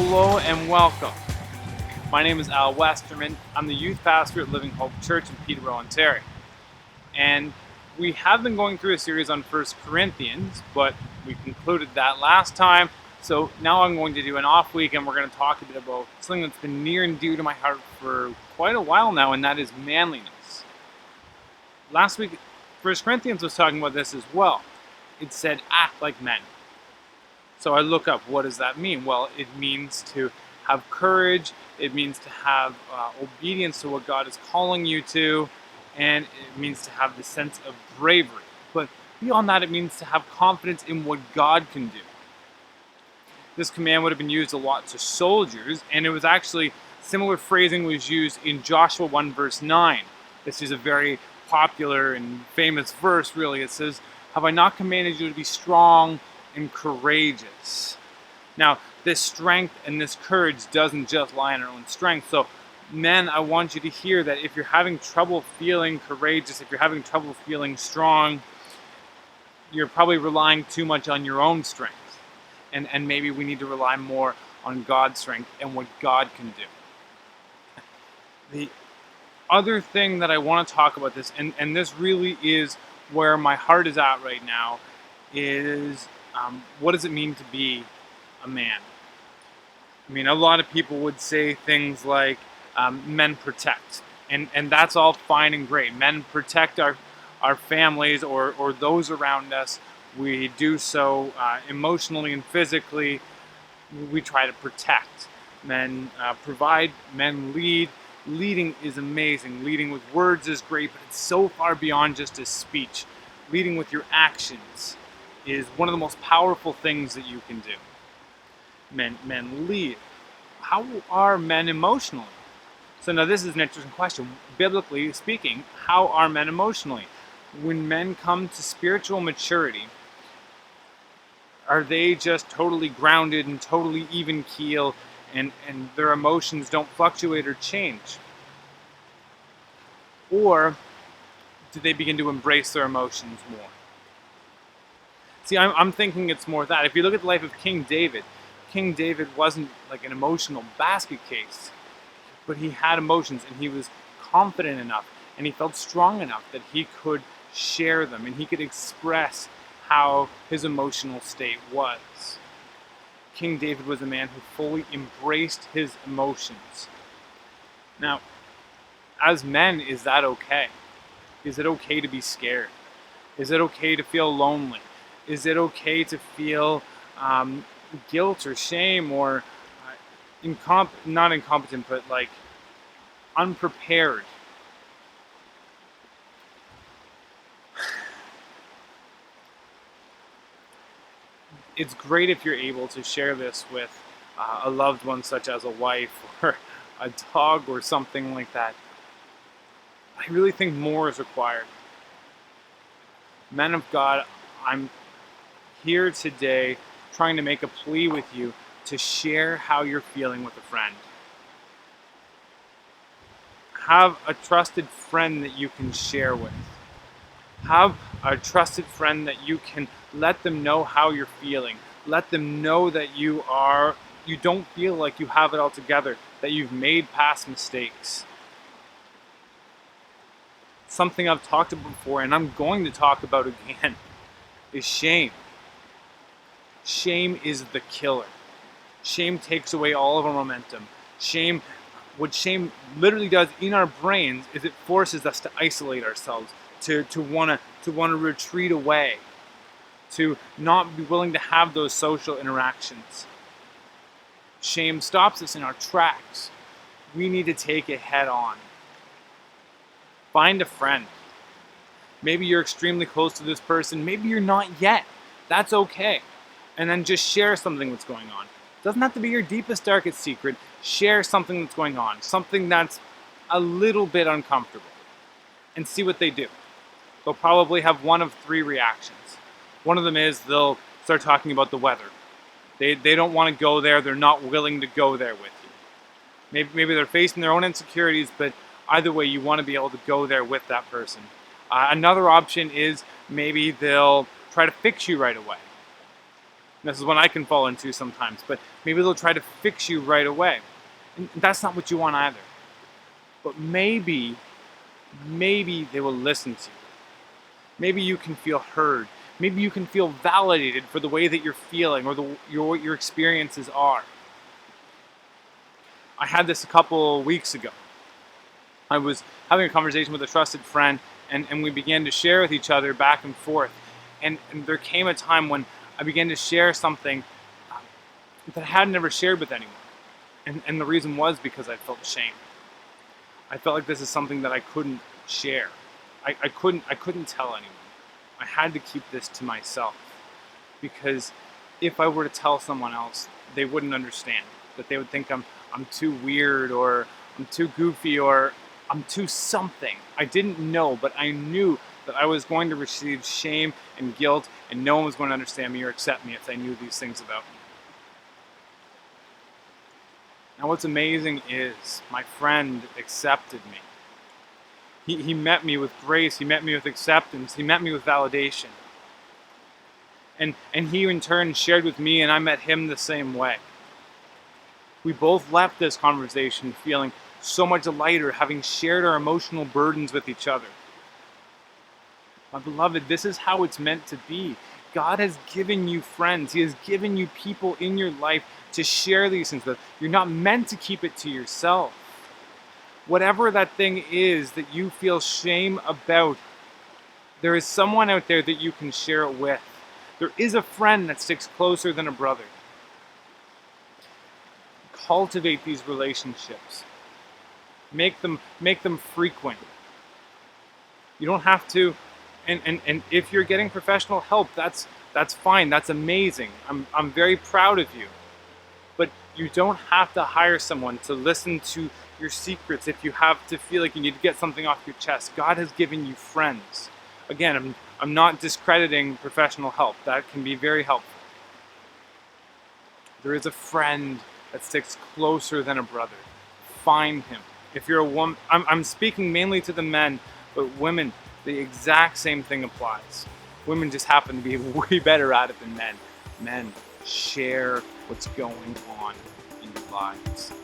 Hello and welcome. My name is Al Westerman. I'm the youth pastor at Living Hope Church in Peterborough, Ontario. And we have been going through a series on 1 Corinthians, but we concluded that last time. So now I'm going to do an off week and we're going to talk a bit about something that's been near and dear to my heart for quite a while now, and that is manliness. Last week, 1 Corinthians was talking about this as well. It said, act like men. So I look up, what does that mean? Well, it means to have courage, it means to have obedience to what God is calling you to, and it means to have the sense of bravery. But beyond that, it means to have confidence in what God can do. This command would have been used a lot to soldiers, and it was actually, similar phrasing was used in Joshua 1 verse 9. This is a very popular and famous verse, really. It says, "Have I not commanded you to be strong and courageous?" Now, this strength and this courage doesn't just lie in our own strength. So, men, I want you to hear that if you're having trouble feeling courageous, if you're having trouble feeling strong, you're probably relying too much on your own strength. And maybe we need to rely more on God's strength and what God can do. The other thing that I want to talk about this, and this really is where my heart is at right now, is what does it mean to be a man? I mean, a lot of people would say things like men protect, and that's all fine and great. Men protect our families or those around us. We do so emotionally and physically. We try to protect. Men provide, men lead. Leading is amazing. Leading with words is great, but it's so far beyond just a speech. Leading with your actions is one of the most powerful things that you can do. Men lead. How are men emotionally? So now this is an interesting question. Biblically speaking, how are men emotionally? When men come to spiritual maturity, are they just totally grounded and totally even keel and their emotions don't fluctuate or change? Or do they begin to embrace their emotions more? See, I'm thinking it's more that. If you look at the life of King David wasn't like an emotional basket case, but he had emotions and he was confident enough and he felt strong enough that he could share them and he could express how his emotional state was. King David was a man who fully embraced his emotions. Now, as men, is that okay? Is it okay to be scared? Is it okay to feel lonely? Is it okay to feel guilt or shame or not incompetent, but like unprepared? It's great if you're able to share this with a loved one, such as a wife or a dog or something like that. I really think more is required. Men of God, I'm here today trying to make a plea with you to share how you're feeling with a friend. Have a trusted friend that you can share with. Have a trusted friend that you can let them know how you're feeling. Let them know that you don't feel like you have it all together, that you've made past mistakes. Something I've talked about before and I'm going to talk about again is shame. Shame is the killer. Shame takes away all of our momentum. What shame literally does in our brains is it forces us to isolate ourselves, to want to retreat away, to not be willing to have those social interactions. Shame stops us in our tracks. We need to take it head on. Find a friend. Maybe you're extremely close to this person. Maybe you're not yet. That's okay. And then just share something that's going on. It doesn't have to be your deepest, darkest secret. Share something that's going on. Something that's a little bit uncomfortable. And see what they do. They'll probably have one of three reactions. One of them is they'll start talking about the weather. They don't want to go there. They're not willing to go there with you. Maybe they're facing their own insecurities, but either way, you want to be able to go there with that person. Another option is maybe they'll try to fix you right away. And this is what I can fall into sometimes, but maybe they'll try to fix you right away. And that's not what you want either. But maybe they will listen to you. Maybe you can feel heard. Maybe you can feel validated for the way that you're feeling or what your experiences are. I had this a couple weeks ago. I was having a conversation with a trusted friend, and we began to share with each other back and forth. And there came a time when I began to share something that I had never shared with anyone. And the reason was because I felt shame. I felt like this is something that I couldn't share. I couldn't tell anyone. I had to keep this to myself, because if I were to tell someone else, they wouldn't understand. That they would think I'm too weird, or I'm too goofy, or I'm too something. I didn't know, but I knew that I was going to receive shame and guilt, and no one was going to understand me or accept me if they knew these things about me. Now what's amazing is my friend accepted me. He met me with grace, he met me with acceptance, he met me with validation. And he in turn shared with me, and I met him the same way. We both left this conversation feeling so much lighter, having shared our emotional burdens with each other. My beloved, this is how it's meant to be. God has given you friends. He has given you people in your life to share these things with. You're not meant to keep it to yourself. Whatever that thing is that you feel shame about, there is someone out there that you can share it with. There is a friend that sticks closer than a brother. Cultivate these relationships. Make them frequent. You don't have to, and if you're getting professional help, that's fine. That's amazing. I'm very proud of you. But you don't have to hire someone to listen to your secrets if you have to feel like you need to get something off your chest. God has given you friends. Again, I'm not discrediting professional help. That can be very helpful. There is a friend that sticks closer than a brother. Find him. If you're a woman, I'm speaking mainly to the men, but women, the exact same thing applies. Women just happen to be way better at it than men. Men, share what's going on in your lives.